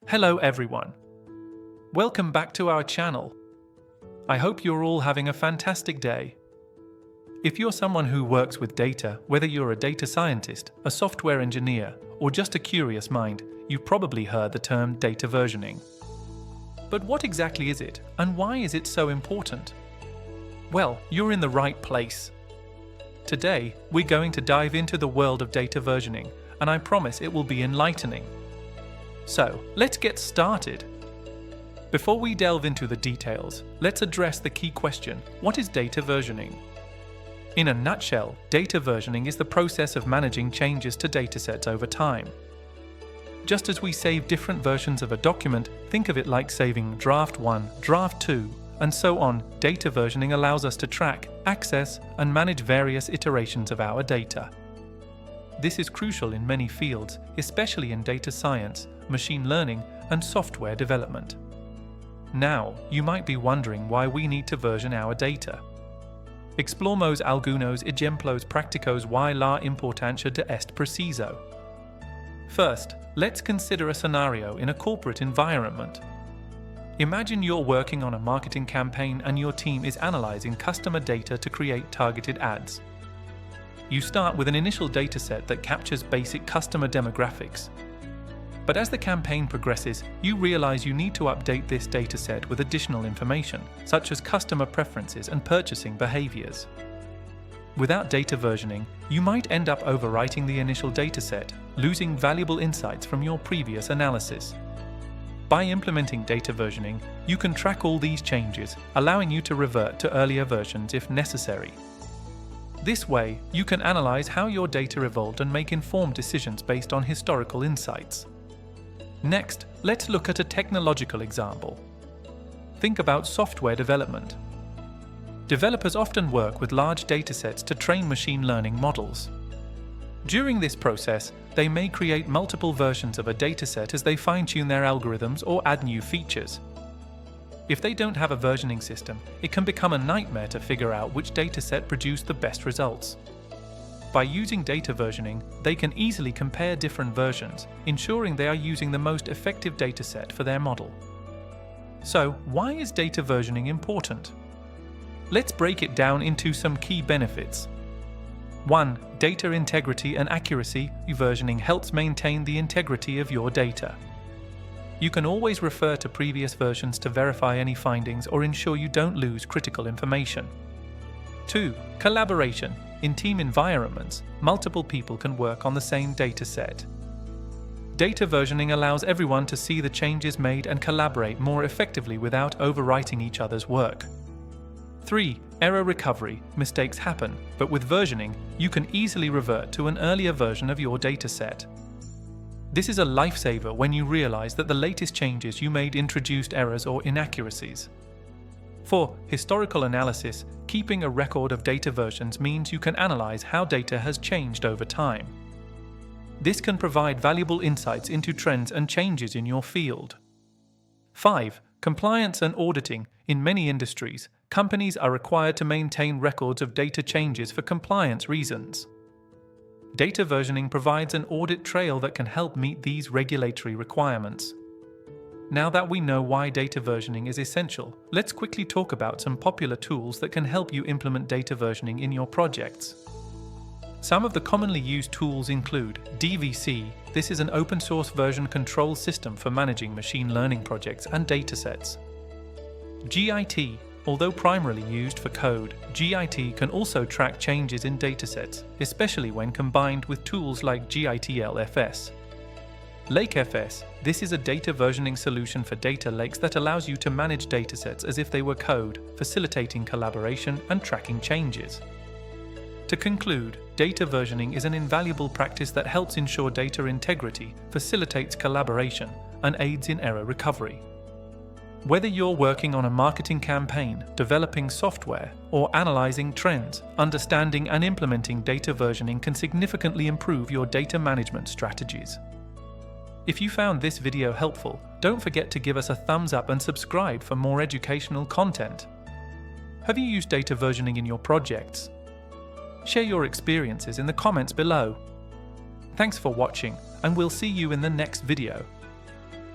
Hello everyone. Welcome back to our channel. I hope you're all having a fantastic day. If you're someone who works with data, whether you're a data scientist, a software engineer, or just a curious mind, you've probably heard the term data versioning. But what exactly is it, and why is it so important? Well, you're in the right place. Today, we're going to dive into the world of data versioning, and I promise it will be enlightening. So, let's get started. Before we delve into the details, let's address the key question: what is data versioning? In a nutshell, data versioning is the process of managing changes to datasets over time. Just as we save different versions of a document, think of it like saving Draft 1, Draft 2, and so on. Data versioning allows us to track, access, and manage various iterations of our data. This is crucial in many fields, especially in data science, machine learning, and software development. Now, you might be wondering why we need to version our data. Exploremos algunos ejemplos prácticos y la importancia de este proceso. First, let's consider a scenario in a corporate environment. Imagine you're working on a marketing campaign and your team is analyzing customer data to create targeted ads. You start with an initial dataset that captures basic customer demographics. But as the campaign progresses, you realize you need to update this dataset with additional information, such as customer preferences and purchasing behaviors. Without data versioning, you might end up overwriting the initial dataset, losing valuable insights from your previous analysis. By implementing data versioning, you can track all these changes, allowing you to revert to earlier versions if necessary. This way, you can analyze how your data evolved and make informed decisions based on historical insights. Next, let's look at a technological example. Think about software development. Developers often work with large datasets to train machine learning models. During this process, they may create multiple versions of a dataset as they fine-tune their algorithms or add new features. If they don't have a versioning system, it can become a nightmare to figure out which dataset produced the best results. By using data versioning, they can easily compare different versions, ensuring they are using the most effective dataset for their model. So, why is data versioning important? Let's break it down into some key benefits. 1. Data integrity and accuracy. Versioning helps maintain the integrity of your data. You can always refer to previous versions to verify any findings or ensure you don't lose critical information. 2. Collaboration. In team environments, multiple people can work on the same data set. Data versioning allows everyone to see the changes made and collaborate more effectively without overwriting each other's work. 3. Error recovery. Mistakes happen, but with versioning, you can easily revert to an earlier version of your data set. This is a lifesaver when you realize that the latest changes you made introduced errors or inaccuracies. 4. Historical analysis. Keeping a record of data versions means you can analyze how data has changed over time. This can provide valuable insights into trends and changes in your field. 5. Compliance and auditing. In many industries, companies are required to maintain records of data changes for compliance reasons. Data versioning provides an audit trail that can help meet these regulatory requirements. Now that we know why data versioning is essential, let's quickly talk about some popular tools that can help you implement data versioning in your projects. Some of the commonly used tools include DVC. This is an open source version control system for managing machine learning projects and datasets. GIT. Although primarily used for code, GIT can also track changes in datasets, especially when combined with tools like GITL-FS. LakeFS. This is a data versioning solution for data lakes that allows you to manage datasets as if they were code, facilitating collaboration and tracking changes. To conclude, data versioning is an invaluable practice that helps ensure data integrity, facilitates collaboration, and aids in error recovery. Whether you're working on a marketing campaign, developing software, or analyzing trends, understanding and implementing data versioning can significantly improve your data management strategies. If you found this video helpful, don't forget to give us a thumbs up and subscribe for more educational content. Have you used data versioning in your projects? Share your experiences in the comments below. Thanks for watching, and we'll see you in the next video.